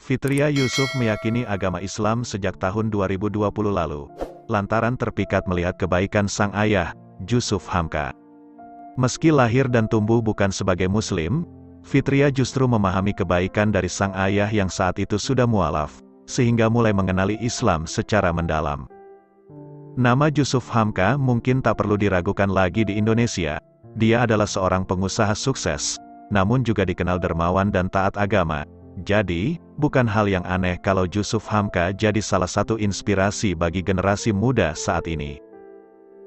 Fitria Yusuf meyakini agama Islam sejak tahun 2020 lalu, lantaran terpikat melihat kebaikan sang ayah, Jusuf Hamka. Meski lahir dan tumbuh bukan sebagai Muslim, Fitria justru memahami kebaikan dari sang ayah yang saat itu sudah mualaf, sehingga mulai mengenali Islam secara mendalam. Nama Jusuf Hamka mungkin tak perlu diragukan lagi di Indonesia. Dia adalah seorang pengusaha sukses, namun juga dikenal dermawan dan taat agama. Jadi, bukan hal yang aneh kalau Jusuf Hamka jadi salah satu inspirasi bagi generasi muda saat ini.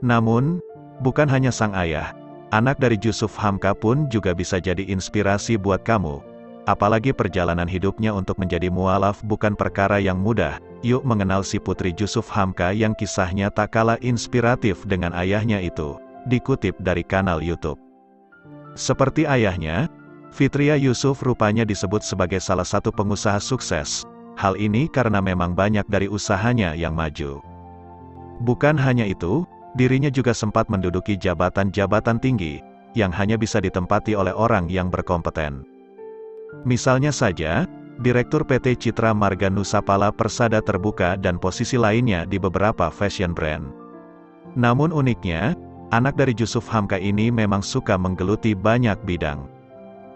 Namun, bukan hanya sang ayah, anak dari Jusuf Hamka pun juga bisa jadi inspirasi buat kamu. Apalagi perjalanan hidupnya untuk menjadi mualaf bukan perkara yang mudah. Yuk mengenal si putri Jusuf Hamka yang kisahnya tak kalah inspiratif dengan ayahnya itu. Dikutip dari kanal YouTube. Seperti ayahnya, Fitria Yusuf rupanya disebut sebagai salah satu pengusaha sukses. Hal ini karena memang banyak dari usahanya yang maju. Bukan hanya itu, dirinya juga sempat menduduki jabatan-jabatan tinggi, yang hanya bisa ditempati oleh orang yang berkompeten. Misalnya saja, Direktur PT Citra Marga Nusapala Persada Terbuka dan posisi lainnya di beberapa fashion brand. Namun uniknya, anak dari Jusuf Hamka ini memang suka menggeluti banyak bidang.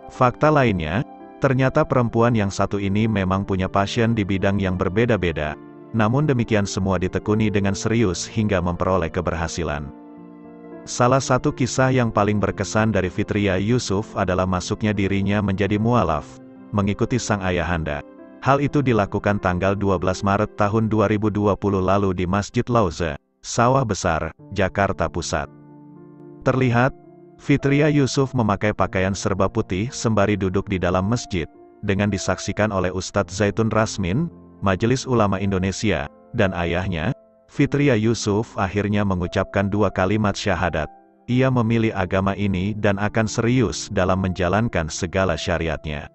Fakta lainnya, ternyata perempuan yang satu ini memang punya passion di bidang yang berbeda-beda, namun demikian semua ditekuni dengan serius hingga memperoleh keberhasilan. Salah satu kisah yang paling berkesan dari Fitria Yusuf adalah masuknya dirinya menjadi mualaf, mengikuti sang ayahanda. Hal itu dilakukan tanggal 12 Maret tahun 2020 lalu di Masjid Lauze, Sawah Besar, Jakarta Pusat. Terlihat, Fitria Yusuf memakai pakaian serba putih sembari duduk di dalam masjid, dengan disaksikan oleh Ustadz Zaitun Rasmin, Majelis Ulama Indonesia, dan ayahnya. Fitria Yusuf akhirnya mengucapkan 2 kalimat syahadat. Ia memilih agama ini dan akan serius dalam menjalankan segala syariatnya.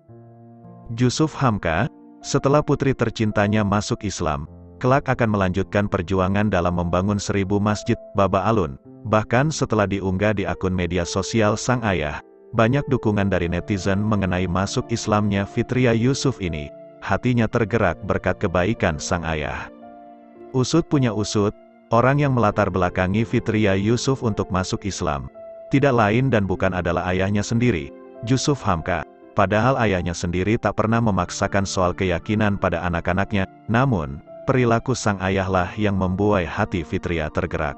Jusuf Hamka, setelah putri tercintanya masuk Islam, kelak akan melanjutkan perjuangan dalam membangun 1000 masjid, Baba Alun. Bahkan setelah diunggah di akun media sosial sang ayah, banyak dukungan dari netizen mengenai masuk Islamnya Fitria Yusuf ini. Hatinya tergerak berkat kebaikan sang ayah. Usut punya usut, orang yang melatar belakangi Fitria Yusuf untuk masuk Islam, tidak lain dan bukan adalah ayahnya sendiri, Jusuf Hamka. Padahal ayahnya sendiri tak pernah memaksakan soal keyakinan pada anak-anaknya, namun, perilaku sang ayahlah yang membuai hati Fitria tergerak.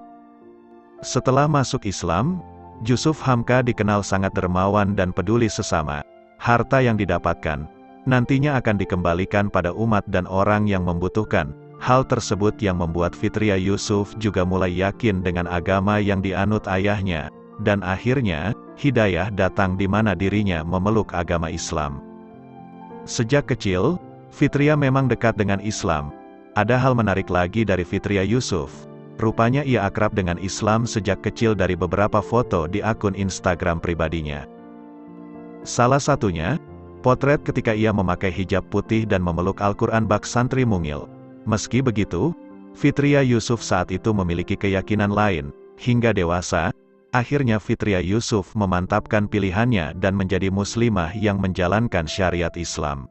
Setelah masuk Islam, Jusuf Hamka dikenal sangat dermawan dan peduli sesama. Harta yang didapatkan, nantinya akan dikembalikan pada umat dan orang yang membutuhkan. Hal tersebut yang membuat Fitria Yusuf juga mulai yakin dengan agama yang dianut ayahnya, dan akhirnya, hidayah datang di mana dirinya memeluk agama Islam. Sejak kecil, Fitria memang dekat dengan Islam. Ada hal menarik lagi dari Fitria Yusuf. Rupanya ia akrab dengan Islam sejak kecil dari beberapa foto di akun Instagram pribadinya. Salah satunya, potret ketika ia memakai hijab putih dan memeluk Al-Quran bak santri mungil. Meski begitu, Fitria Yusuf saat itu memiliki keyakinan lain. Hingga dewasa, akhirnya Fitria Yusuf memantapkan pilihannya dan menjadi muslimah yang menjalankan syariat Islam.